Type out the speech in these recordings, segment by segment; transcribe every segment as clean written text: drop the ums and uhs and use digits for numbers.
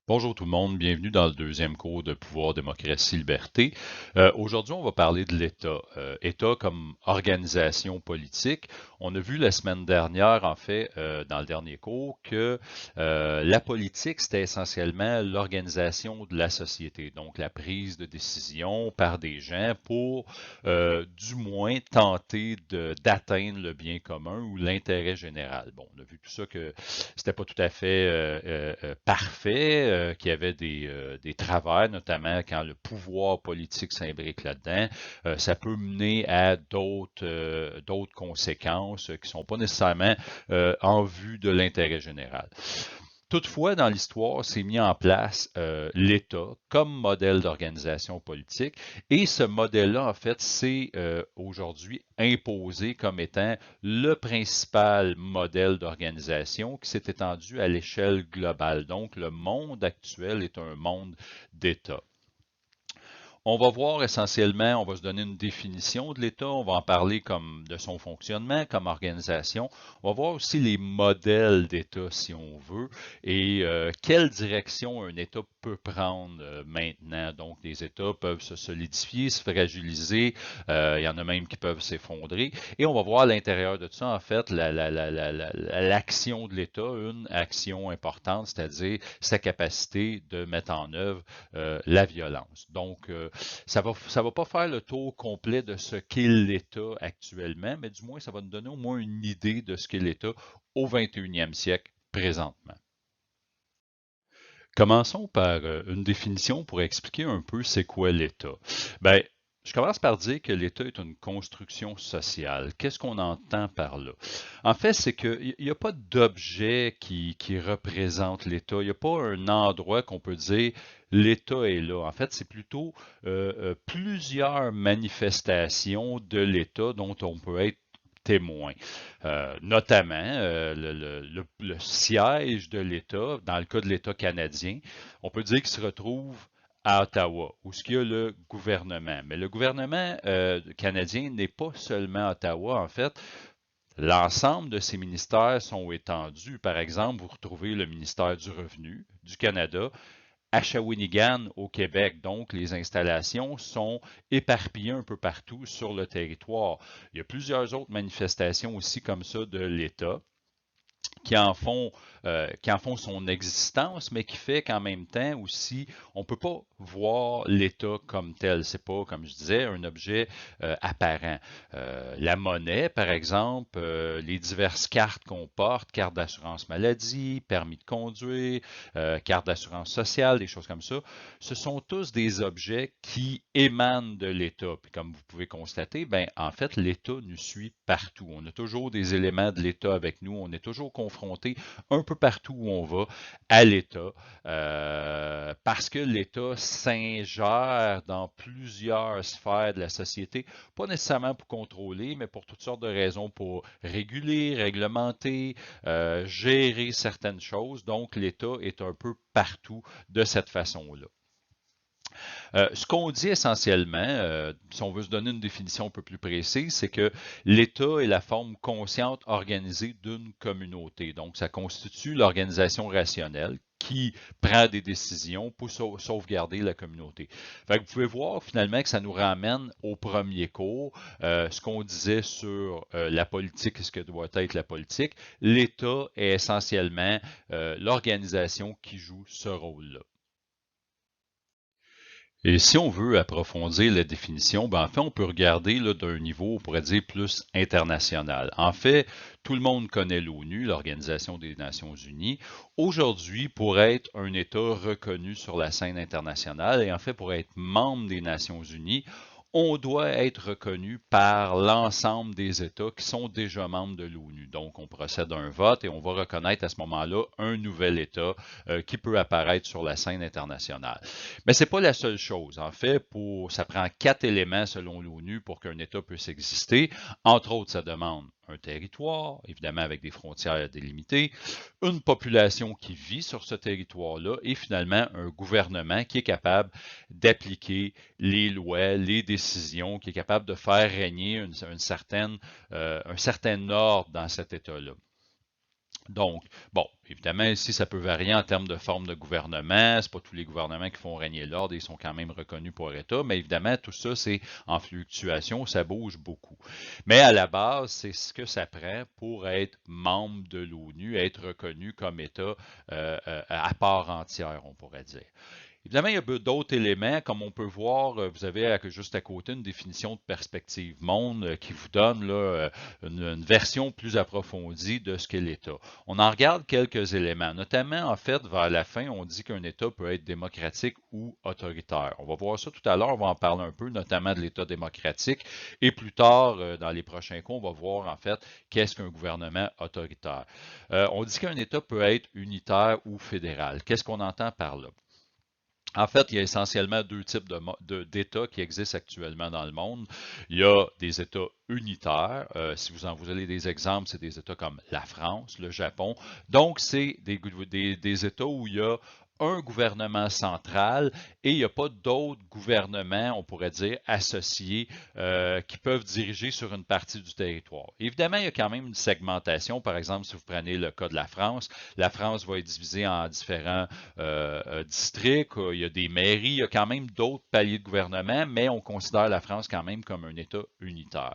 Bonjour tout le monde, bienvenue dans le deuxième cours de Pouvoir, démocratie, liberté. Aujourd'hui, on va parler de l'État. État comme organisation politique. On a vu la semaine dernière, en fait, dans le dernier cours, que la politique, c'était essentiellement l'organisation de la société, donc la prise de décision par des gens pour, du moins, tenter d'atteindre le bien commun ou l'intérêt général. Bon, on a vu tout ça que c'était pas tout à fait parfait, qu'il y avait des travers, notamment quand le pouvoir politique s'imbrique là-dedans. Ça peut mener à d'autres conséquences qui sont pas nécessairement en vue de l'intérêt général. Toutefois, dans l'histoire, s'est mis en place l'État comme modèle d'organisation politique et ce modèle-là, en fait, c'est aujourd'hui imposé comme étant le principal modèle d'organisation qui s'est étendu à l'échelle globale. Donc, le monde actuel est un monde d'État. On va voir essentiellement, on va se donner une définition de l'État, on va en parler comme de son fonctionnement, comme organisation. On va voir aussi les modèles d'État, si on veut, et quelle direction un État peut prendre maintenant. Donc, les États peuvent se solidifier, se fragiliser, il y en a même qui peuvent s'effondrer. Et on va voir à l'intérieur de tout ça, en fait, l'action de l'État, une action importante, c'est-à-dire sa capacité de mettre en œuvre la violence. Donc, ça va pas faire le tour complet de ce qu'est l'État actuellement, mais du moins, ça va nous donner au moins une idée de ce qu'est l'État au 21e siècle présentement. Commençons par une définition pour expliquer un peu c'est quoi l'État. Ben, je commence par dire que l'État est une construction sociale. Qu'est-ce qu'on entend par là? En fait, c'est qu'il n'y a pas d'objet qui représente l'État. Il n'y a pas un endroit qu'on peut dire l'État est là. En fait, c'est plutôt plusieurs manifestations de l'État dont on peut être témoin. Notamment, le siège de l'État, dans le cas de l'État canadien, on peut dire qu'il se retrouve à Ottawa, où il y a le gouvernement. Mais le gouvernement canadien n'est pas seulement à Ottawa, en fait. L'ensemble de ces ministères sont étendus. Par exemple, vous retrouvez le ministère du Revenu du Canada à Shawinigan, au Québec. Donc, les installations sont éparpillées un peu partout sur le territoire. Il y a plusieurs autres manifestations aussi comme ça de l'État qui en font son existence, mais qui fait qu'en même temps aussi, on ne peut pas voir l'État comme tel. C'est pas, comme je disais, un objet apparent. La monnaie, par exemple, les diverses cartes qu'on porte, carte d'assurance maladie, permis de conduire, carte d'assurance sociale, des choses comme ça, ce sont tous des objets qui émanent de l'État. Puis comme vous pouvez constater, ben, en fait, l'État nous suit partout. On a toujours des éléments de l'État avec nous. On est toujours confronté un peu partout où on va à l'État parce que l'État s'ingère dans plusieurs sphères de la société, pas nécessairement pour contrôler, mais pour toutes sortes de raisons, pour réguler, réglementer, gérer certaines choses. Donc, l'État est un peu partout de cette façon-là. Ce qu'on dit essentiellement, si on veut se donner une définition un peu plus précise, c'est que l'État est la forme consciente organisée d'une communauté. Donc, ça constitue l'organisation rationnelle qui prend des décisions pour sauvegarder la communauté. Fait que vous pouvez voir finalement que ça nous ramène au premier cours, ce qu'on disait sur la politique et ce que doit être la politique. L'État est essentiellement l'organisation qui joue ce rôle-là. Et si on veut approfondir la définition, ben en fait, on peut regarder là, d'un niveau, on pourrait dire, plus international. En fait, tout le monde connaît l'ONU, l'Organisation des Nations Unies. Aujourd'hui, pour être un État reconnu sur la scène internationale, et en fait, pour être membre des Nations Unies, on doit être reconnu par l'ensemble des États qui sont déjà membres de l'ONU. Donc, on procède à un vote et on va reconnaître à ce moment-là un nouvel État qui peut apparaître sur la scène internationale. Mais ce n'est pas la seule chose. En fait, ça prend 4 éléments selon l'ONU pour qu'un État puisse exister. Entre autres, ça demande un territoire, évidemment avec des frontières délimitées, une population qui vit sur ce territoire-là et finalement un gouvernement qui est capable d'appliquer les lois, les décisions, qui est capable de faire régner un certain ordre dans cet État-là. Donc, bon, évidemment, ici, ça peut varier en termes de forme de gouvernement. C'est pas tous les gouvernements qui font régner l'ordre, ils sont quand même reconnus pour État, mais évidemment, tout ça, c'est en fluctuation, ça bouge beaucoup. Mais à la base, c'est ce que ça prend pour être membre de l'ONU, être reconnu comme État à part entière, on pourrait dire. Évidemment, il y a d'autres éléments, comme on peut voir, vous avez juste à côté une définition de perspective monde qui vous donne là, une version plus approfondie de ce qu'est l'État. On en regarde quelques éléments, notamment en fait vers la fin, on dit qu'un État peut être démocratique ou autoritaire. On va voir ça tout à l'heure, on va en parler un peu, notamment de l'État démocratique, et plus tard, dans les prochains cours, on va voir en fait qu'est-ce qu'un gouvernement autoritaire. On dit qu'un État peut être unitaire ou fédéral. Qu'est-ce qu'on entend par là? En fait, il y a essentiellement deux types d'États qui existent actuellement dans le monde. Il y a des États unitaires. Si vous avez des exemples, c'est des États comme la France, le Japon. Donc, c'est des États où il y a un gouvernement central et il n'y a pas d'autres gouvernements, on pourrait dire, associés qui peuvent diriger sur une partie du territoire. Évidemment, il y a quand même une segmentation. Par exemple, si vous prenez le cas de la France va être divisée en différents districts, il y a des mairies, il y a quand même d'autres paliers de gouvernement, mais on considère la France quand même comme un État unitaire.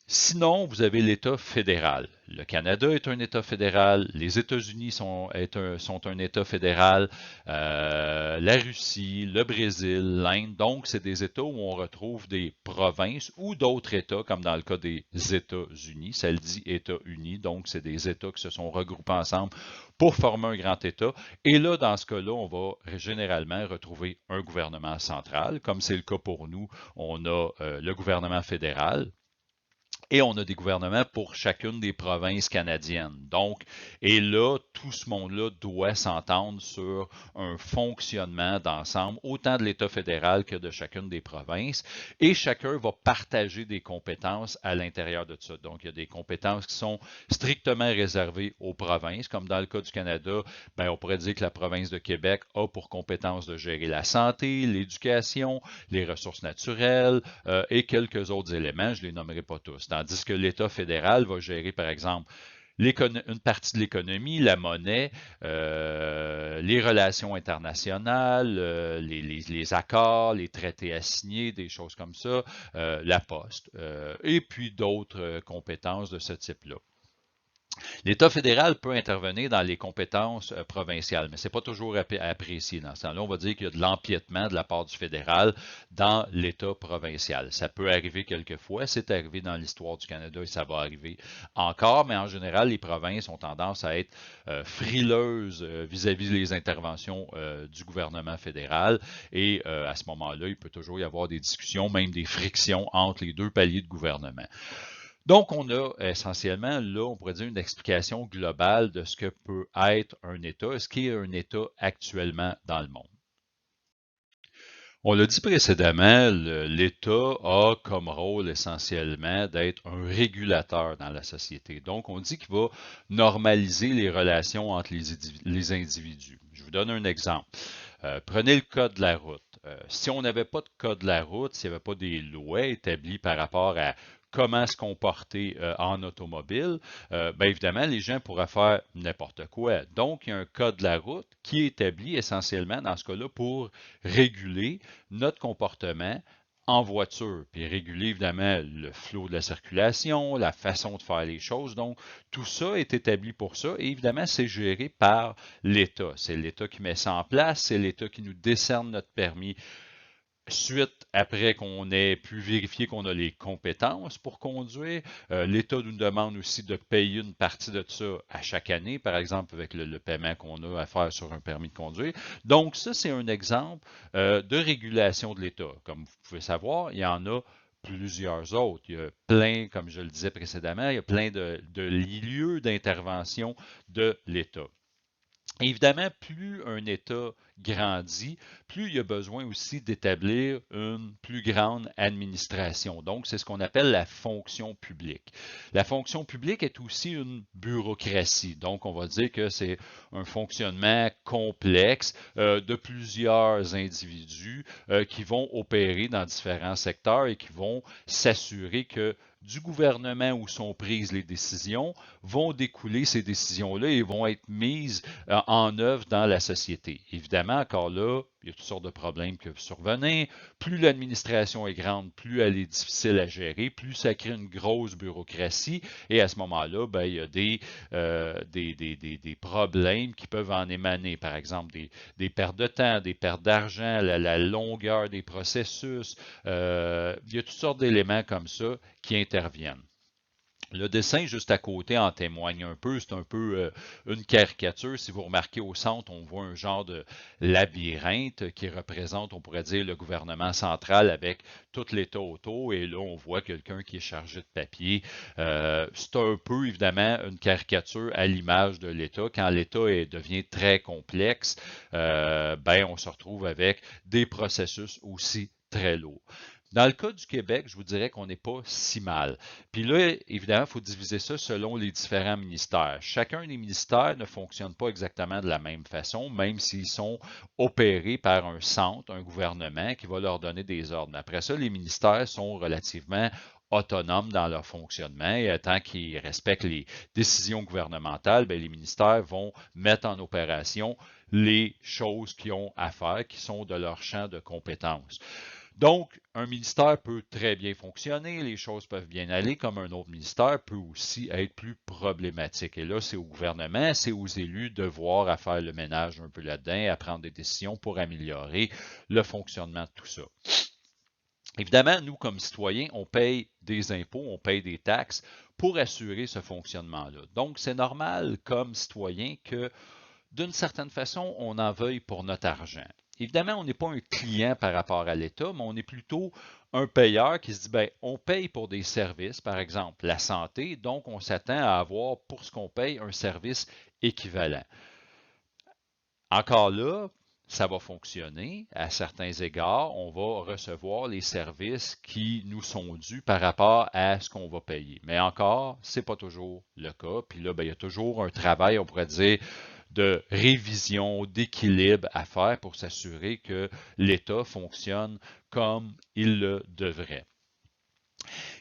Sinon, vous avez l'État fédéral. Le Canada est un État fédéral, les États-Unis sont un État fédéral, la Russie, le Brésil, l'Inde. Donc, c'est des États où on retrouve des provinces ou d'autres États, comme dans le cas des États-Unis. Ça le dit États-Unis, donc c'est des États qui se sont regroupés ensemble pour former un grand État. Et là, dans ce cas-là, on va généralement retrouver un gouvernement central, comme c'est le cas pour nous. On a le gouvernement fédéral. Et on a des gouvernements pour chacune des provinces canadiennes. Donc, et là, tout ce monde-là doit s'entendre sur un fonctionnement d'ensemble, autant de l'État fédéral que de chacune des provinces. Et chacun va partager des compétences à l'intérieur de ça. Donc, il y a des compétences qui sont strictement réservées aux provinces. Comme dans le cas du Canada, ben, on pourrait dire que la province de Québec a pour compétence de gérer la santé, l'éducation, les ressources naturelles et quelques autres éléments. Je ne les nommerai pas tous. Tandis que l'État fédéral va gérer, par exemple, une partie de l'économie, la monnaie, les relations internationales, les accords, les traités assignés, des choses comme ça, la poste, et puis d'autres compétences de ce type-là. L'État fédéral peut intervenir dans les compétences provinciales, mais ce n'est pas toujours apprécié. Dans ce temps-là, on va dire qu'il y a de l'empiètement de la part du fédéral dans l'État provincial. Ça peut arriver quelquefois, c'est arrivé dans l'histoire du Canada et ça va arriver encore, mais en général, les provinces ont tendance à être frileuses vis-à-vis des interventions du gouvernement fédéral et à ce moment-là, il peut toujours y avoir des discussions, même des frictions entre les deux paliers de gouvernement. Donc, on a essentiellement, là, on pourrait dire une explication globale de ce que peut être un État, ce qui est un État actuellement dans le monde. On l'a dit précédemment, l'État a comme rôle essentiellement d'être un régulateur dans la société. Donc, on dit qu'il va normaliser les relations entre les individus. Je vous donne un exemple. Prenez le code de la route. Si on n'avait pas de code de la route, s'il n'y avait pas des lois établies par rapport à comment se comporter en automobile, bien évidemment, les gens pourraient faire n'importe quoi. Donc, il y a un code de la route qui est établi essentiellement dans ce cas-là pour réguler notre comportement en voiture, puis réguler évidemment le flot de la circulation, la façon de faire les choses. Donc, tout ça est établi pour ça et évidemment, c'est géré par l'État. C'est l'État qui met ça en place, c'est l'État qui nous décerne notre permis suite après qu'on ait pu vérifier qu'on a les compétences pour conduire. L'État nous demande aussi de payer une partie de ça à chaque année, par exemple avec le paiement qu'on a à faire sur un permis de conduire. Donc ça, c'est un exemple de régulation de l'État. Comme vous pouvez savoir, il y en a plusieurs autres. Il y a plein, comme je le disais précédemment, il y a plein de lieux d'intervention de l'État. Évidemment, plus un État grandit, plus il y a besoin aussi d'établir une plus grande administration. Donc, c'est ce qu'on appelle la fonction publique. La fonction publique est aussi une bureaucratie. Donc, on va dire que c'est un fonctionnement complexe de plusieurs individus qui vont opérer dans différents secteurs et qui vont s'assurer que du gouvernement où sont prises les décisions vont découler ces décisions-là et vont être mises en œuvre dans la société. Évidemment, encore là, il y a toutes sortes de problèmes qui peuvent survenir. Plus l'administration est grande, plus elle est difficile à gérer, plus ça crée une grosse bureaucratie. Et à ce moment-là, ben, il y a des problèmes qui peuvent en émaner. Par exemple, des pertes de temps, des pertes d'argent, la longueur des processus. Il y a toutes sortes d'éléments comme ça qui interviennent. Le dessin juste à côté en témoigne un peu. C'est un peu une caricature. Si vous remarquez au centre, on voit un genre de labyrinthe qui représente, on pourrait dire, le gouvernement central avec tout l'État autour. Et là, on voit quelqu'un qui est chargé de papier. C'est un peu, évidemment, une caricature à l'image de l'État. Quand l'État devient très complexe, ben, on se retrouve avec des processus aussi très lourds. Dans le cas du Québec, je vous dirais qu'on n'est pas si mal. Puis là, évidemment, il faut diviser ça selon les différents ministères. Chacun des ministères ne fonctionne pas exactement de la même façon, même s'ils sont opérés par un centre, un gouvernement qui va leur donner des ordres. Après ça, les ministères sont relativement autonomes dans leur fonctionnement et tant qu'ils respectent les décisions gouvernementales, bien, les ministères vont mettre en opération les choses qu'ils ont à faire, qui sont de leur champ de compétences. Donc, un ministère peut très bien fonctionner, les choses peuvent bien aller, comme un autre ministère peut aussi être plus problématique. Et là, c'est au gouvernement, c'est aux élus de voir à faire le ménage un peu là-dedans, à prendre des décisions pour améliorer le fonctionnement de tout ça. Évidemment, nous, comme citoyens, on paye des impôts, on paye des taxes pour assurer ce fonctionnement-là. Donc, c'est normal, comme citoyen, que d'une certaine façon, on en veuille pour notre argent. Évidemment, on n'est pas un client par rapport à l'État, mais on est plutôt un payeur qui se dit, ben, on paye pour des services, par exemple la santé, donc on s'attend à avoir pour ce qu'on paye un service équivalent. Encore là, ça va fonctionner à certains égards. On va recevoir les services qui nous sont dus par rapport à ce qu'on va payer. Mais encore, ce n'est pas toujours le cas. Puis là, ben, il y a toujours un travail, on pourrait dire, de révision, d'équilibre à faire pour s'assurer que l'État fonctionne comme il le devrait.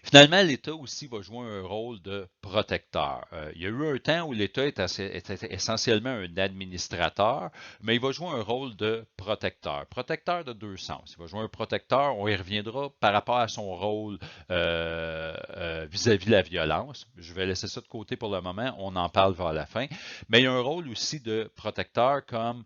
Finalement, l'État aussi va jouer un rôle de protecteur. Il y a eu un temps où l'État était essentiellement un administrateur, mais il va jouer un rôle de protecteur. Protecteur de deux sens. Il va jouer un protecteur, on y reviendra par rapport à son rôle vis-à-vis de la violence. Je vais laisser ça de côté pour le moment, on en parle vers la fin. Mais il y a un rôle aussi de protecteur comme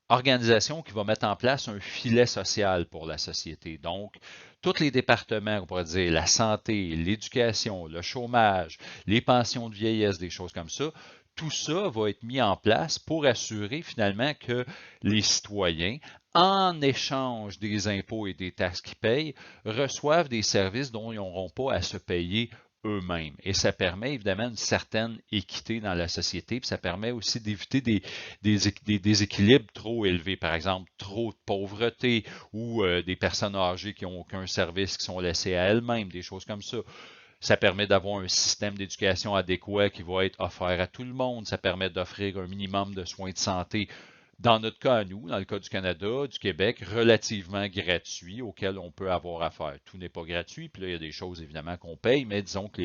organisation qui va mettre en place un filet social pour la société. Donc, tous les départements, on pourrait dire la santé, l'éducation, le chômage, les pensions de vieillesse, des choses comme ça, tout ça va être mis en place pour assurer finalement que les citoyens, en échange des impôts et des taxes qu'ils payent, reçoivent des services dont ils n'auront pas à se payer eux-mêmes. Et ça permet évidemment une certaine équité dans la société, puis ça permet aussi d'éviter des déséquilibres trop élevés, par exemple trop de pauvreté ou des personnes âgées qui n'ont aucun service, qui sont laissées à elles-mêmes, des choses comme ça. Ça permet d'avoir un système d'éducation adéquat qui va être offert à tout le monde. Ça permet d'offrir un minimum de soins de santé dans notre cas à nous, dans le cas du Canada, du Québec, relativement gratuit auquel on peut avoir affaire. Tout n'est pas gratuit, puis là, il y a des choses évidemment qu'on paye, mais disons que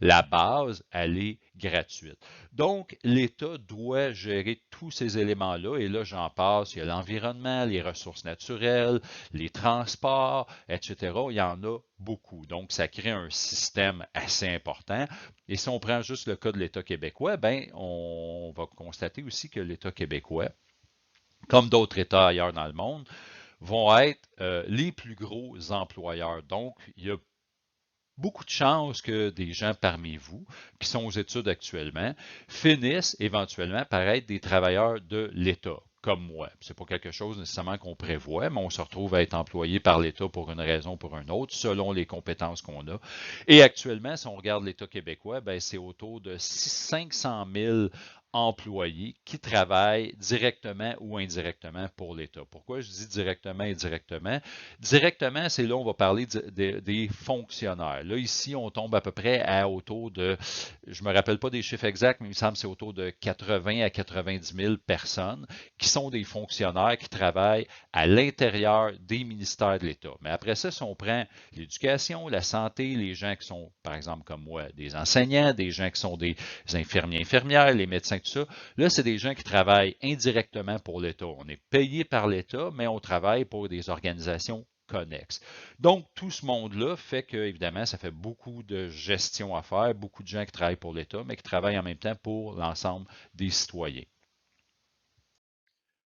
la base, elle est gratuite. Donc, l'État doit gérer tous ces éléments-là, et là, j'en passe, il y a l'environnement, les ressources naturelles, les transports, etc. Il y en a beaucoup. Donc, ça crée un système assez important. Et si on prend juste le cas de l'État québécois, ben, on va constater aussi que l'État québécois, comme d'autres États ailleurs dans le monde, vont être les plus gros employeurs. Donc, il y a beaucoup de chances que des gens parmi vous qui sont aux études actuellement finissent éventuellement par être des travailleurs de l'État, comme moi. Ce n'est pas quelque chose nécessairement qu'on prévoit, mais on se retrouve à être employé par l'État pour une raison ou pour une autre, selon les compétences qu'on a. Et actuellement, si on regarde l'État québécois, ben, c'est autour de 500 000 employés qui travaillent directement ou indirectement pour l'État. Pourquoi je dis directement et indirectement? Directement, c'est là où on va parler des fonctionnaires. Là, ici, on tombe à peu près à autour de, je ne me rappelle pas des chiffres exacts, mais il me semble que c'est autour de 80 à 90 000 personnes qui sont des fonctionnaires qui travaillent à l'intérieur des ministères de l'État. Mais après ça, si on prend l'éducation, la santé, les gens qui sont, par exemple, comme moi, des enseignants, des gens qui sont des infirmiers, infirmières, les médecins, tout ça. Là, c'est des gens qui travaillent indirectement pour l'État. On est payé par l'État, mais on travaille pour des organisations connexes. Donc, tout ce monde-là fait que, évidemment, ça fait beaucoup de gestion à faire, beaucoup de gens qui travaillent pour l'État, mais qui travaillent en même temps pour l'ensemble des citoyens.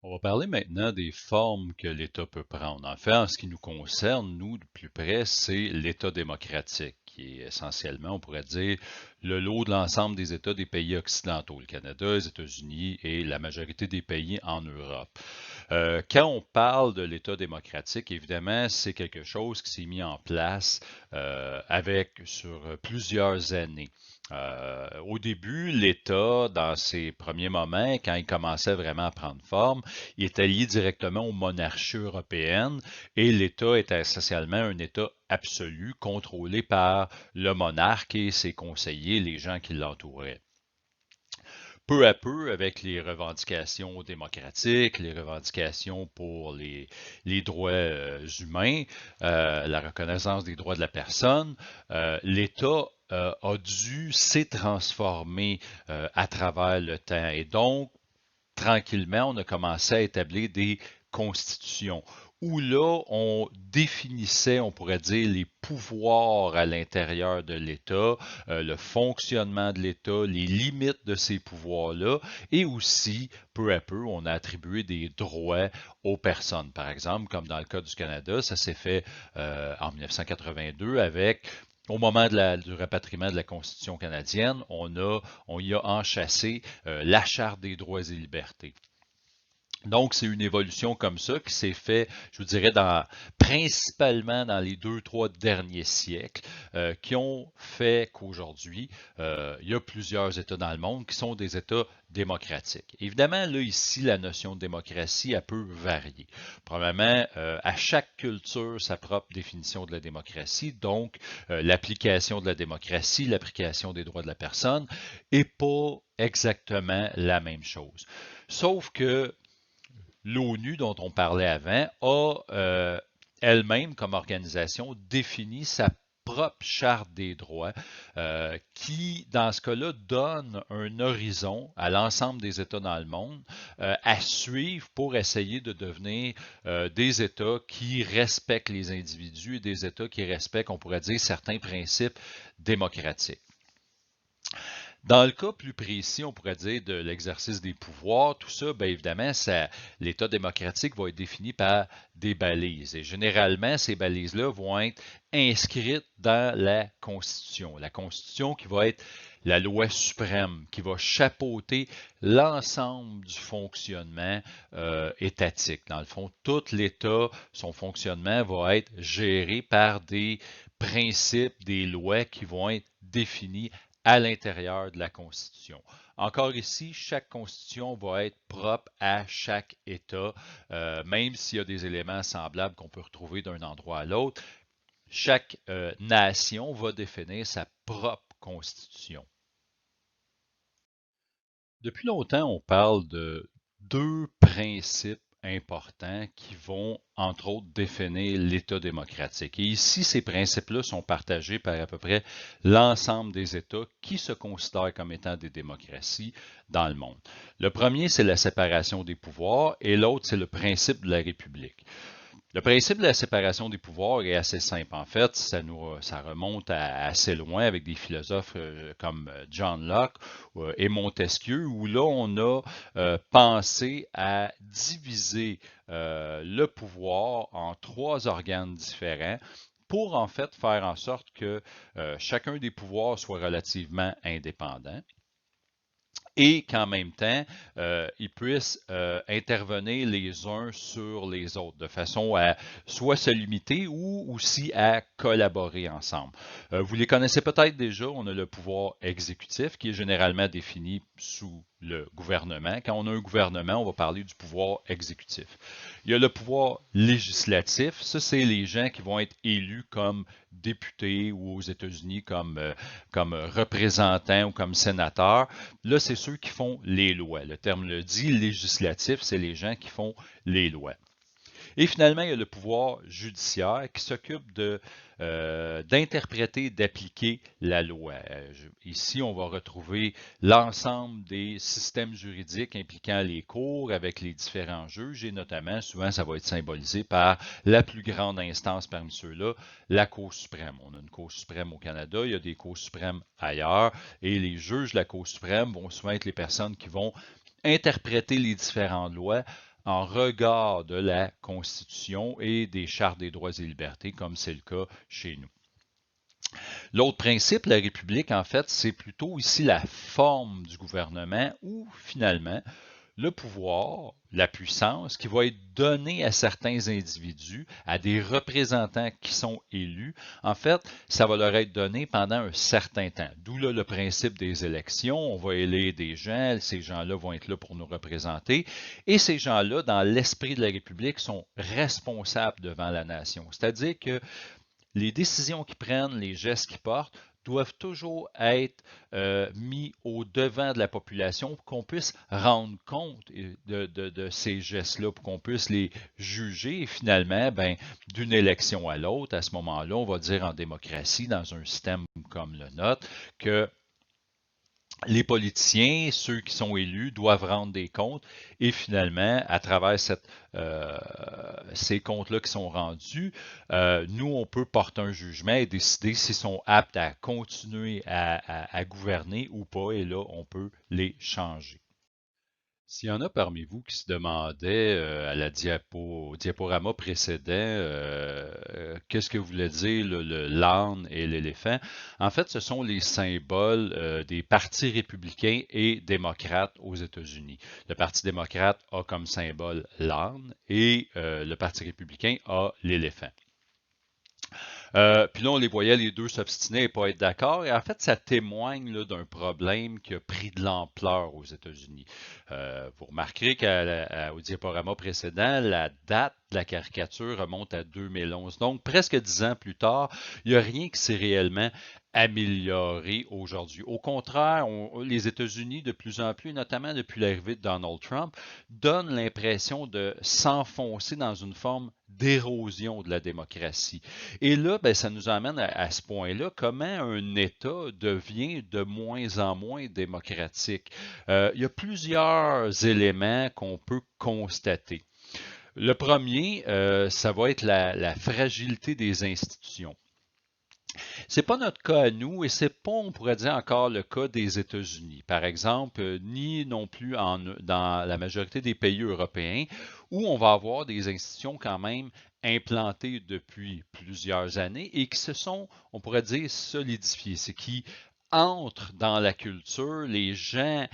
On va parler maintenant des formes que l'État peut prendre. En fait, en ce qui nous concerne, nous, de plus près, c'est l'État démocratique, qui est essentiellement, on pourrait dire, le lot de l'ensemble des États des pays occidentaux, le Canada, les États-Unis et la majorité des pays en Europe. Quand on parle de l'État démocratique, évidemment, c'est quelque chose qui s'est mis en place sur plusieurs années. Au début, l'État, dans ses premiers moments, quand il commençait vraiment à prendre forme, il était lié directement aux monarchies européennes et l'État était essentiellement un État absolu, contrôlé par le monarque et ses conseillers, les gens qui l'entouraient. Peu à peu, avec les revendications démocratiques, les revendications pour les droits humains, la reconnaissance des droits de la personne, l'État s'est transformé à travers le temps. Et donc, tranquillement, on a commencé à établir des constitutions où là, on définissait, on pourrait dire, les pouvoirs à l'intérieur de l'État, le fonctionnement de l'État, les limites de ces pouvoirs-là, et aussi, peu à peu, on a attribué des droits aux personnes. Par exemple, comme dans le cas du Canada, ça s'est fait en 1982 avec au moment du rapatriement de la Constitution canadienne, on y a enchâssé la Charte des droits et libertés. Donc, c'est une évolution comme ça qui s'est fait, je vous dirais, principalement dans les 2, 3 derniers siècles, qui ont fait qu'aujourd'hui, il y a plusieurs États dans le monde qui sont des États démocratiques. Évidemment, là, ici, la notion de démocratie, elle peut varier. Probablement, à chaque culture, sa propre définition de la démocratie, donc l'application de la démocratie, l'application des droits de la personne, n'est pas exactement la même chose. Sauf que l'ONU, dont on parlait avant, a elle-même, comme organisation, défini sa propre charte des droits qui, dans ce cas-là, donne un horizon à l'ensemble des États dans le monde à suivre pour essayer de devenir des États qui respectent les individus et des États qui respectent, on pourrait dire, certains principes démocratiques. Dans le cas plus précis, on pourrait dire de l'exercice des pouvoirs, tout ça, bien évidemment, l'État démocratique va être défini par des balises. Et généralement, ces balises-là vont être inscrites dans la Constitution. La Constitution qui va être la loi suprême, qui va chapeauter l'ensemble du fonctionnement étatique. Dans le fond, tout l'État, son fonctionnement va être géré par des principes, des lois qui vont être définis à l'intérieur de la Constitution. Encore ici, chaque Constitution va être propre à chaque État, même s'il y a des éléments semblables qu'on peut retrouver d'un endroit à l'autre. Chaque nation va définir sa propre Constitution. Depuis longtemps, on parle de deux principes importants qui vont, entre autres, définir l'État démocratique. Et ici, ces principes-là sont partagés par à peu près l'ensemble des États qui se considèrent comme étant des démocraties dans le monde. Le premier, c'est la séparation des pouvoirs et l'autre, c'est le principe de la République. Le principe de la séparation des pouvoirs est assez simple. En fait, ça remonte assez loin avec des philosophes comme John Locke et Montesquieu, où là, on a pensé à diviser le pouvoir en 3 organes différents pour en fait faire en sorte que chacun des pouvoirs soit relativement indépendant et qu'en même temps, ils puissent intervenir les uns sur les autres, de façon à soit se limiter ou aussi à collaborer ensemble. Vous les connaissez peut-être déjà, on a le pouvoir exécutif qui est généralement défini sous le gouvernement. Quand on a un gouvernement, on va parler du pouvoir exécutif. Il y a le pouvoir législatif. Ça, c'est les gens qui vont être élus comme députés ou aux États-Unis comme représentants ou comme sénateurs. Là, c'est ceux qui font les lois. Le terme le dit, législatif, c'est les gens qui font les lois. Et finalement, il y a le pouvoir judiciaire qui s'occupe d'interpréter, d'appliquer la loi. Ici, on va retrouver l'ensemble des systèmes juridiques impliquant les cours avec les différents juges et notamment, souvent, ça va être symbolisé par la plus grande instance parmi ceux-là, la Cour suprême. On a une Cour suprême au Canada, il y a des cours suprêmes ailleurs et les juges de la Cour suprême vont souvent être les personnes qui vont interpréter les différentes lois en regard de la Constitution et des chartes des droits et libertés, comme c'est le cas chez nous. L'autre principe, la République, en fait, c'est plutôt ici la forme du gouvernement où, finalement, le pouvoir, la puissance qui va être donnée à certains individus, à des représentants qui sont élus, en fait, ça va leur être donné pendant un certain temps. D'où là, le principe des élections. On va élire des gens, ces gens-là vont être là pour nous représenter. Et ces gens-là, dans l'esprit de la République, sont responsables devant la nation. C'est-à-dire que les décisions qu'ils prennent, les gestes qu'ils portent, doivent toujours être mis au devant de la population pour qu'on puisse rendre compte de ces gestes-là, pour qu'on puisse les juger. Et finalement, ben, d'une élection à l'autre, à ce moment-là, on va dire en démocratie, dans un système comme le nôtre, que les politiciens, ceux qui sont élus, doivent rendre des comptes et finalement, à travers ces comptes-là qui sont rendus, nous, on peut porter un jugement et décider s'ils sont aptes à continuer à gouverner ou pas et là, on peut les changer. S'il y en a parmi vous qui se demandaient à au diaporama précédent, qu'est-ce que voulait dire l'âne et l'éléphant, en fait, ce sont les symboles des partis républicains et démocrates aux États-Unis. Le Parti démocrate a comme symbole l'âne et le Parti républicain a l'éléphant. Puis là, on les voyait les deux s'obstiner et pas être d'accord. Et en fait, ça témoigne d'un problème qui a pris de l'ampleur aux États-Unis. Vous remarquerez qu'au diaporama précédent, la date de la caricature remonte à 2011. Donc, presque 10 ans plus tard, il n'y a rien qui s'est réellement amélioré aujourd'hui. Au contraire, les États-Unis, de plus en plus, notamment depuis l'arrivée de Donald Trump, donnent l'impression de s'enfoncer dans une forme d'érosion de la démocratie. Et là, ben, ça nous amène à ce point-là, comment un État devient de moins en moins démocratique. Il y a plusieurs éléments qu'on peut constater. Le premier, ça va être la fragilité des institutions. C'est pas notre cas à nous et c'est pas, on pourrait dire encore le cas des États-Unis, par exemple, ni non plus dans la majorité des pays européens où on va avoir des institutions quand même implantées depuis plusieurs années et qui se sont, on pourrait dire, solidifiées, ce qui entre dans la culture, les gens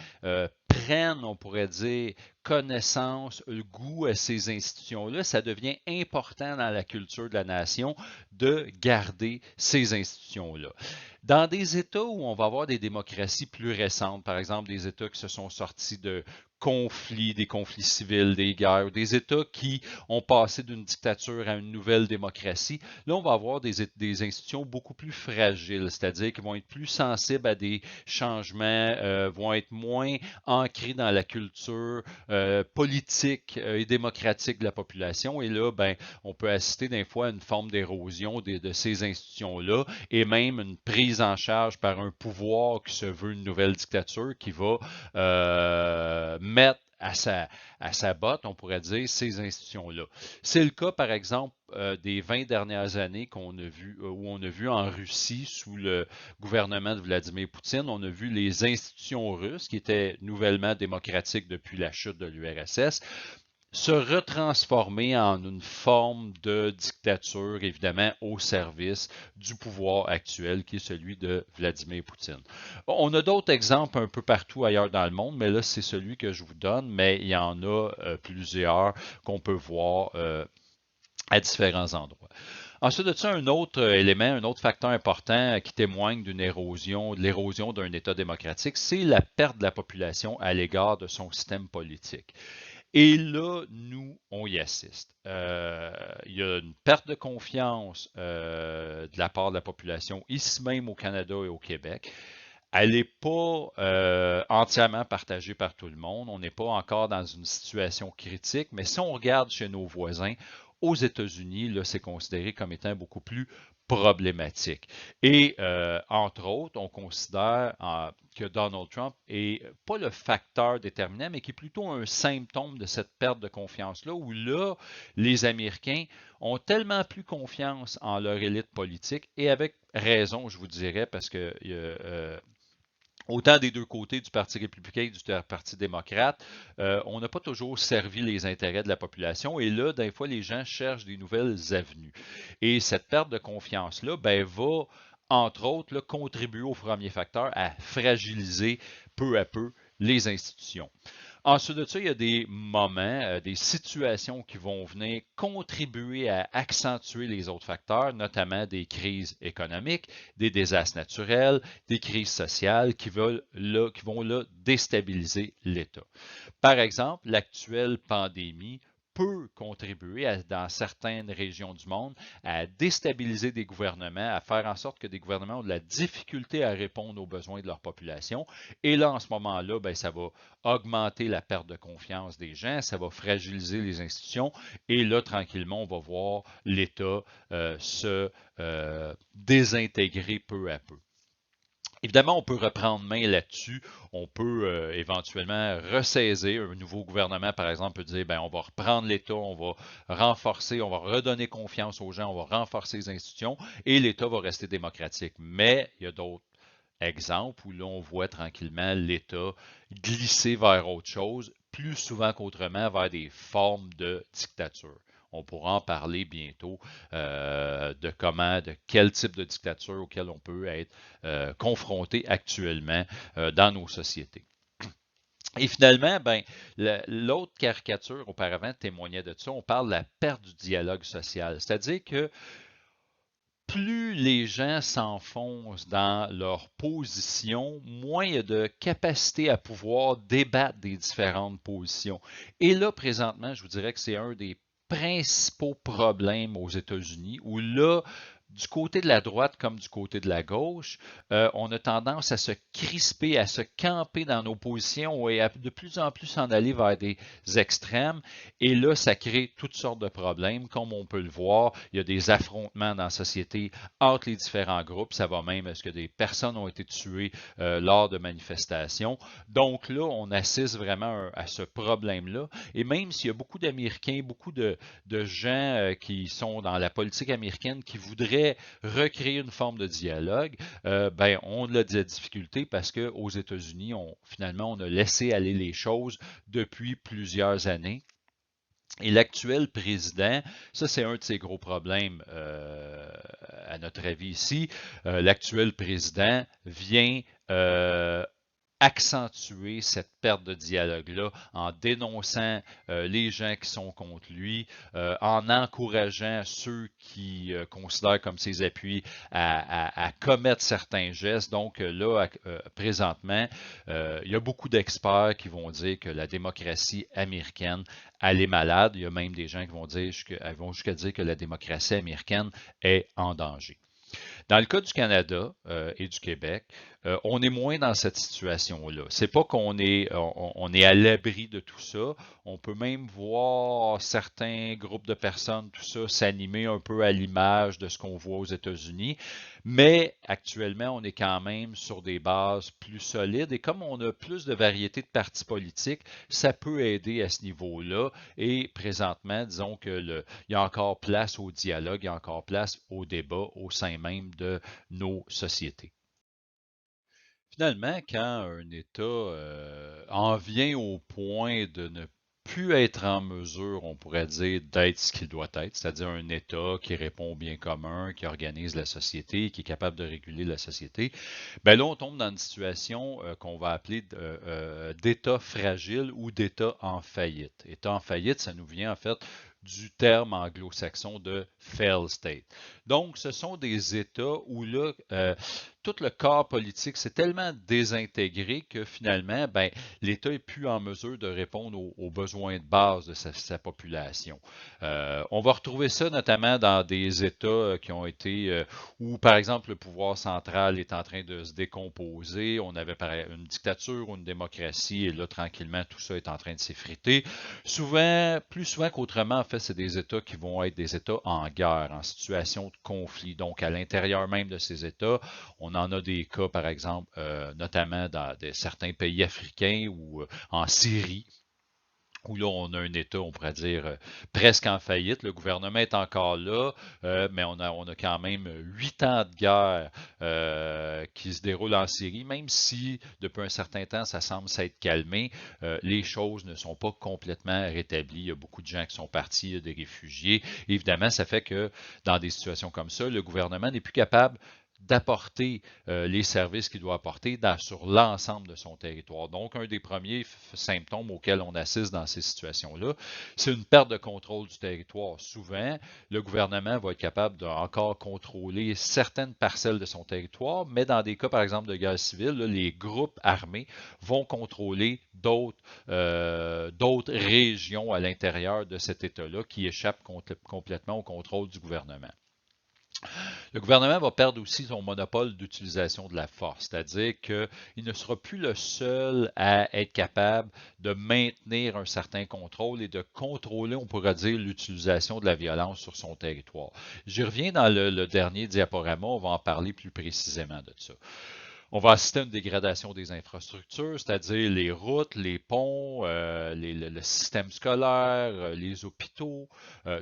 prennent, on pourrait dire, connaissance, le goût à ces institutions-là, ça devient important dans la culture de la nation de garder ces institutions-là. Dans des États où on va avoir des démocraties plus récentes, par exemple des États qui se sont sortis de conflits, des conflits civils, des guerres, des États qui ont passé d'une dictature à une nouvelle démocratie, là, on va avoir des institutions beaucoup plus fragiles, c'est-à-dire qui vont être plus sensibles à des changements, vont être moins ancrés dans la culture politique et démocratique de la population. Et là, ben, on peut assister des fois à une forme d'érosion de ces institutions-là et même une prise en charge par un pouvoir qui se veut une nouvelle dictature qui va mettre à sa botte, on pourrait dire, ces institutions-là. C'est le cas, par exemple, des 20 dernières années qu'on a vu, où on a vu en Russie, sous le gouvernement de Vladimir Poutine, on a vu les institutions russes, qui étaient nouvellement démocratiques depuis la chute de l'URSS, se retransformer en une forme de dictature, évidemment, au service du pouvoir actuel, qui est celui de Vladimir Poutine. On a d'autres exemples un peu partout ailleurs dans le monde, mais là, c'est celui que je vous donne, mais il y en a plusieurs qu'on peut voir à différents endroits. Ensuite de ça, un autre élément, un autre facteur important qui témoigne d'une érosion, de l'érosion d'un État démocratique, c'est la perte de la population à l'égard de son système politique. Et là, nous, on y assiste. Il y a une perte de confiance de la part de la population, ici même au Canada et au Québec. Elle n'est pas entièrement partagée par tout le monde. On n'est pas encore dans une situation critique, mais si on regarde chez nos voisins, aux États-Unis, là, c'est considéré comme étant beaucoup plus problématique. Et entre autres, on considère que Donald Trump est pas le facteur déterminant, mais qui est plutôt un symptôme de cette perte de confiance-là, où là, les Américains ont tellement plus confiance en leur élite politique, et avec raison, je vous dirais, parce que autant des deux côtés, du Parti républicain et du Parti démocrate, on n'a pas toujours servi les intérêts de la population. Et là, des fois, les gens cherchent des nouvelles avenues. Et cette perte de confiance-là va, entre autres, là, contribuer au premier facteur à fragiliser peu à peu les institutions. Ensuite de ça, il y a des moments, des situations qui vont venir contribuer à accentuer les autres facteurs, notamment des crises économiques, des désastres naturels, des crises sociales qui vont là déstabiliser l'État. Par exemple, l'actuelle pandémie peut contribuer dans certaines régions du monde à déstabiliser des gouvernements, à faire en sorte que des gouvernements ont de la difficulté à répondre aux besoins de leur population. Et là, en ce moment-là, ben, ça va augmenter la perte de confiance des gens, ça va fragiliser les institutions. Et là, tranquillement, on va voir l'État se désintégrer peu à peu. Évidemment, on peut reprendre main là-dessus. On peut éventuellement ressaisir. Un nouveau gouvernement, par exemple, peut dire, ben, on va reprendre l'État, on va renforcer, on va redonner confiance aux gens, on va renforcer les institutions et l'État va rester démocratique. Mais il y a d'autres exemples où là, on voit tranquillement l'État glisser vers autre chose, plus souvent qu'autrement vers des formes de dictature. On pourra en parler bientôt de quel type de dictature auquel on peut être confronté actuellement dans nos sociétés. Et finalement, ben, l'autre caricature auparavant témoignait de ça. On parle de la perte du dialogue social. C'est-à-dire que plus les gens s'enfoncent dans leur position, moins il y a de capacité à pouvoir débattre des différentes positions. Et là, présentement, je vous dirais que c'est un des principaux problèmes aux États-Unis, où là, du côté de la droite comme du côté de la gauche, on a tendance à se crisper, à se camper dans nos positions et à de plus en plus s'en aller vers des extrêmes. Et là, ça crée toutes sortes de problèmes. Comme on peut le voir, il y a des affrontements dans la société entre les différents groupes. Ça va même à ce que des personnes ont été tuées lors de manifestations. Donc là, on assiste vraiment à ce problème-là. Et même s'il y a beaucoup d'Américains, beaucoup de gens qui sont dans la politique américaine qui voudraient recréer une forme de dialogue, ben, on a de la difficulté parce qu'aux États-Unis, finalement, on a laissé aller les choses depuis plusieurs années. Et l'actuel président, ça c'est un de ces gros problèmes à notre avis ici, l'actuel président vient accentuer cette perte de dialogue-là en dénonçant les gens qui sont contre lui, en encourageant ceux qui considèrent comme ses appuis à commettre certains gestes. Donc là, présentement, il y a beaucoup d'experts qui vont dire que la démocratie américaine, elle est malade. Il y a même des gens qui vont jusqu'à dire que la démocratie américaine est en danger. Dans le cas du Canada et du Québec, on est moins dans cette situation-là. C'est pas on est à l'abri de tout ça. On peut même voir certains groupes de personnes, tout ça, s'animer un peu à l'image de ce qu'on voit aux États-Unis. Mais actuellement, on est quand même sur des bases plus solides. Et comme on a plus de variété de partis politiques, ça peut aider à ce niveau-là. Et présentement, disons que il y a encore place au dialogue, il y a encore place au débat au sein même de nos sociétés. Finalement, quand un État en vient au point de ne plus être en mesure, on pourrait dire, d'être ce qu'il doit être, c'est-à-dire un État qui répond au bien commun, qui organise la société, qui est capable de réguler la société, ben là, on tombe dans une situation qu'on va appeler d'État fragile ou d'État en faillite. État en faillite, ça nous vient en fait du terme anglo-saxon de failed state. Donc, ce sont des États où là, tout le corps politique s'est tellement désintégré que finalement, ben, l'État n'est plus en mesure de répondre aux besoins de base de sa population. On va retrouver ça notamment dans des États qui ont été, où par exemple le pouvoir central est en train de se décomposer. On avait une dictature ou une démocratie et là tranquillement tout ça est en train de s'effriter. Souvent, plus souvent qu'autrement, en fait, c'est des États qui vont être des États en guerre, en situation de conflit. Donc à l'intérieur même de ces États, on en a des cas, par exemple, notamment dans certains pays africains ou en Syrie, où là, on a un État, on pourrait dire, presque en faillite. Le gouvernement est encore là, mais on a quand même 8 ans de guerre qui se déroulent en Syrie, même si depuis un certain temps, ça semble s'être calmé, les choses ne sont pas complètement rétablies. Il y a beaucoup de gens qui sont partis, il y a des réfugiés. Évidemment, ça fait que dans des situations comme ça, le gouvernement n'est plus capable d'apporter les services qu'il doit apporter sur l'ensemble de son territoire. Donc, un des premiers symptômes auxquels on assiste dans ces situations-là, c'est une perte de contrôle du territoire. Souvent, le gouvernement va être capable d'encore contrôler certaines parcelles de son territoire, mais dans des cas, par exemple, de guerre civile, là, les groupes armés vont contrôler d'autres régions à l'intérieur de cet État-là qui échappent complètement au contrôle du gouvernement. Le gouvernement va perdre aussi son monopole d'utilisation de la force, c'est-à-dire qu'il ne sera plus le seul à être capable de maintenir un certain contrôle et de contrôler, on pourrait dire, l'utilisation de la violence sur son territoire. J'y reviens dans le dernier diaporama, on va en parler plus précisément de ça. On va assister à une dégradation des infrastructures, c'est-à-dire les routes, les ponts, le système scolaire, les hôpitaux,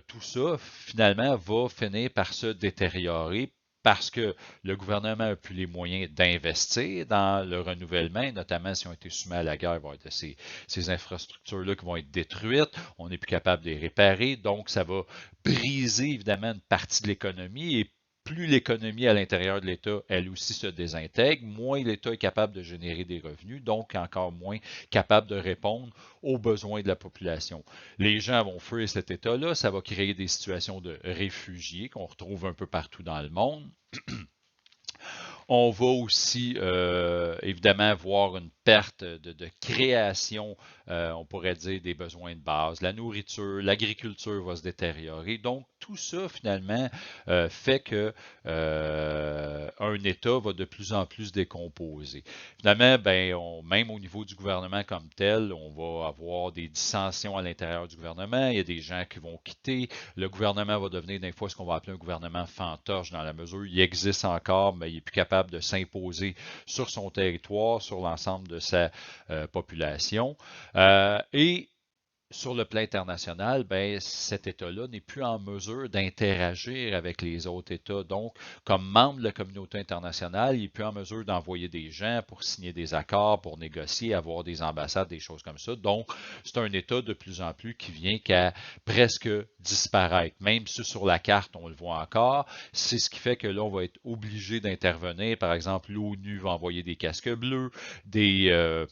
tout ça, finalement, va finir par se détériorer parce que le gouvernement n'a plus les moyens d'investir dans le renouvellement, notamment si on a été soumis à la guerre, il va y avoir ces infrastructures-là qui vont être détruites, on n'est plus capable de les réparer, donc ça va briser évidemment une partie de l'économie et plus l'économie à l'intérieur de l'État, elle aussi, se désintègre, moins l'État est capable de générer des revenus, donc encore moins capable de répondre aux besoins de la population. Les gens vont fuir cet État-là, ça va créer des situations de réfugiés qu'on retrouve un peu partout dans le monde. On va aussi évidemment voir une perte de création, on pourrait dire, des besoins de base. La nourriture, l'agriculture va se détériorer. Donc, tout ça, finalement, fait que un État va de plus en plus décomposer. Finalement, ben, même au niveau du gouvernement comme tel, on va avoir des dissensions à l'intérieur du gouvernement. Il y a des gens qui vont quitter. Le gouvernement va devenir des fois ce qu'on va appeler un gouvernement fantoche dans la mesure où il existe encore, mais il n'est plus capable de s'imposer sur son territoire, sur l'ensemble de sa population. Et sur le plan international, ben, cet État-là n'est plus en mesure d'interagir avec les autres États. Donc, comme membre de la communauté internationale, il n'est plus en mesure d'envoyer des gens pour signer des accords, pour négocier, avoir des ambassades, des choses comme ça. Donc, c'est un État de plus en plus qui vient qu'à presque disparaître. Même si sur la carte, on le voit encore, c'est ce qui fait que là, on va être obligé d'intervenir. Par exemple, l'ONU va envoyer des casques bleus, des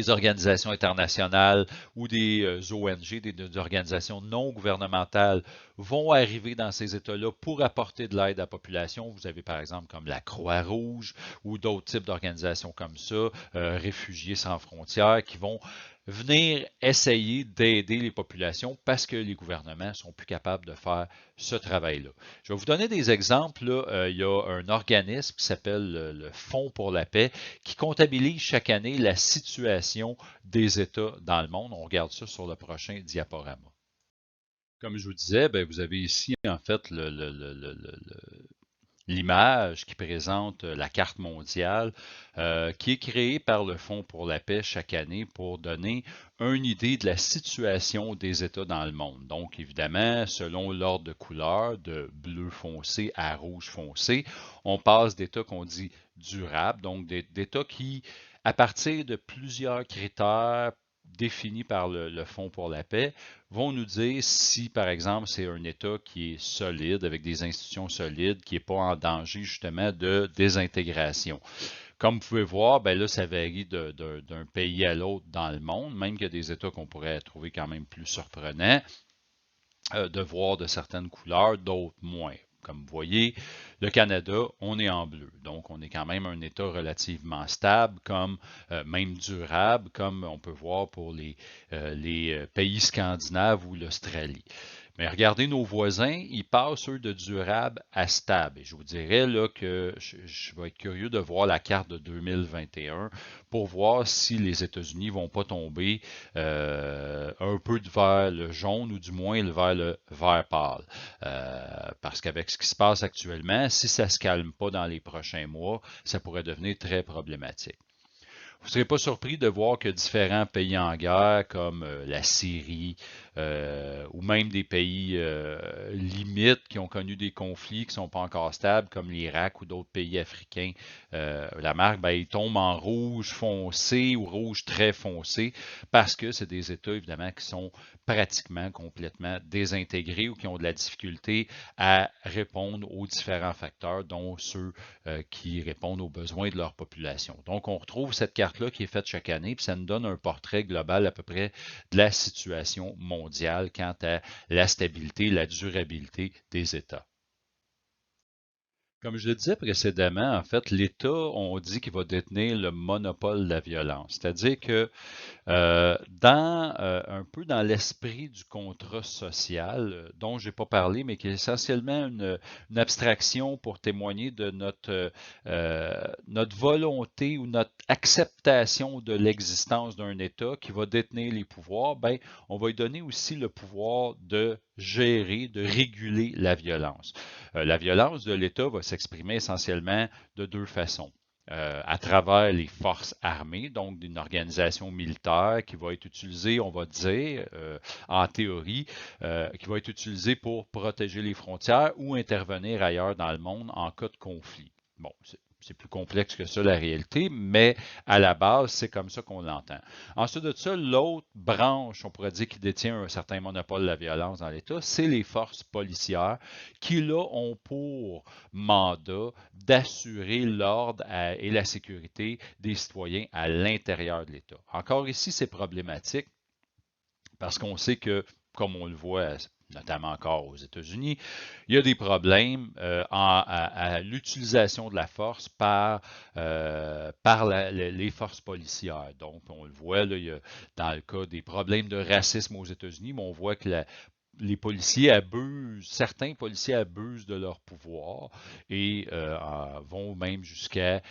organisations internationales ou des ONG, des organisations non gouvernementales vont arriver dans ces États-là pour apporter de l'aide à la population. Vous avez par exemple comme la Croix-Rouge ou d'autres types d'organisations comme ça, Réfugiés sans frontières, qui vont venir essayer d'aider les populations parce que les gouvernements sont plus capables de faire ce travail-là. Je vais vous donner des exemples. Là. Il y a un organisme qui s'appelle le Fonds pour la paix qui comptabilise chaque année la situation des États dans le monde. On regarde ça sur le prochain diaporama. Comme je vous disais, ben, vous avez ici en fait l'image qui présente la carte mondiale qui est créée par le Fonds pour la paix chaque année pour donner une idée de la situation des États dans le monde. Donc, évidemment, selon l'ordre de couleur, de bleu foncé à rouge foncé, on passe d'États qu'on dit durables, donc d'États qui, à partir de plusieurs critères définis par le Fonds pour la paix, vont nous dire si, par exemple, c'est un État qui est solide, avec des institutions solides, qui n'est pas en danger justement de désintégration. Comme vous pouvez voir, ben là, ça varie d'un pays à l'autre dans le monde, même qu'il y a des États qu'on pourrait trouver quand même plus surprenants. de voir de certaines couleurs, d'autres moins. Comme vous voyez, le Canada, on est en bleu. Donc, on est quand même un État relativement stable, comme même durable, comme on peut voir pour les pays scandinaves ou l'Australie. Mais regardez nos voisins, ils passent, eux, de durable à stable. Et je vous dirais là, que je vais être curieux de voir la carte de 2021 pour voir si les États-Unis ne vont pas tomber un peu vers le jaune ou du moins vers le vert pâle. Parce qu'avec ce qui se passe actuellement, si ça ne se calme pas dans les prochains mois, ça pourrait devenir très problématique. Vous ne serez pas surpris de voir que différents pays en guerre, comme la Syrie, ou même des pays limites qui ont connu des conflits qui ne sont pas encore stables, comme l'Irak ou d'autres pays africains, la marque, ben, ils tombent en rouge foncé ou rouge très foncé parce que c'est des États, évidemment, qui sont pratiquement complètement désintégrés ou qui ont de la difficulté à répondre aux différents facteurs, dont ceux qui répondent aux besoins de leur population. Donc, on retrouve cette carte-là qui est faite chaque année, puis ça nous donne un portrait global à peu près de la situation mondiale quant à la stabilité, la durabilité des États. Comme je le disais précédemment, en fait, l'État, on dit qu'il va détenir le monopole de la violence. C'est-à-dire que un peu dans l'esprit du contrat social, dont je n'ai pas parlé, mais qui est essentiellement une abstraction pour témoigner de notre volonté ou notre acceptation de l'existence d'un État qui va détenir les pouvoirs, ben, on va lui donner aussi le pouvoir de gérer, de réguler la violence. La violence de l'État va s'exprimer essentiellement de deux façons. À travers les forces armées, donc d'une organisation militaire qui va être utilisée, on va dire, en théorie, qui va être utilisée pour protéger les frontières ou intervenir ailleurs dans le monde en cas de conflit. Bon, c'est plus complexe que ça, la réalité, mais à la base, c'est comme ça qu'on l'entend. Ensuite de ça, l'autre branche, on pourrait dire, qui détient un certain monopole de la violence dans l'État, c'est les forces policières qui, là, ont pour mandat d'assurer l'ordre et la sécurité des citoyens à l'intérieur de l'État. Encore ici, c'est problématique parce qu'on sait que, comme on le voit notamment encore aux États-Unis, il y a des problèmes à l'utilisation de la force par les forces policières. Donc, on le voit, là, il y a, dans le cas des problèmes de racisme aux États-Unis, mais on voit que les policiers abusent, certains policiers abusent de leur pouvoir et vont même jusqu'à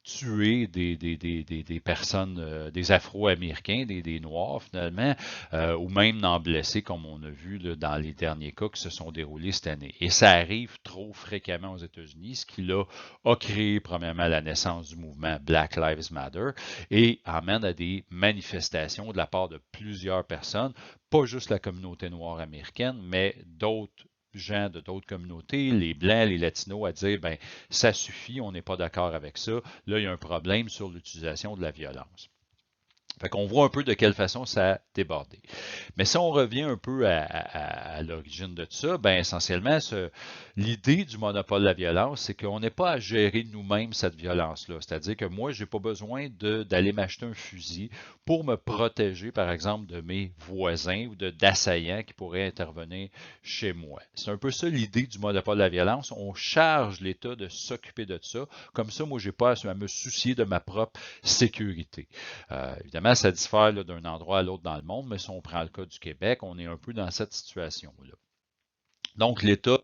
tuer des personnes, des Afro-Américains, des Noirs finalement, ou même d'en blesser, comme on a vu là, dans les derniers cas qui se sont déroulés cette année. Et ça arrive trop fréquemment aux États-Unis, ce qui là a créé premièrement la naissance du mouvement Black Lives Matter et amène à des manifestations de la part de plusieurs personnes, pas juste la communauté noire américaine, mais d'autres gens de d'autres communautés, les Blancs, les Latinos, à dire, ben, ça suffit, on n'est pas d'accord avec ça. Là, il y a un problème sur l'utilisation de la violence. Fait qu'on voit un peu de quelle façon ça a débordé. Mais si on revient un peu à l'origine de tout ça, ben essentiellement, l'idée du monopole de la violence, c'est qu'on n'est pas à gérer nous-mêmes cette violence-là. C'est-à-dire que moi, je n'ai pas besoin d'aller m'acheter un fusil pour me protéger, par exemple, de mes voisins ou d'assaillants qui pourraient intervenir chez moi. C'est un peu ça l'idée du monopole de la violence. On charge l'État de s'occuper de ça. Comme ça, moi, je n'ai pas à me soucier de ma propre sécurité. Évidemment, ça diffère d'un endroit à l'autre dans le monde, mais si on prend le cas du Québec, on est un peu dans cette situation-là. Donc, l'État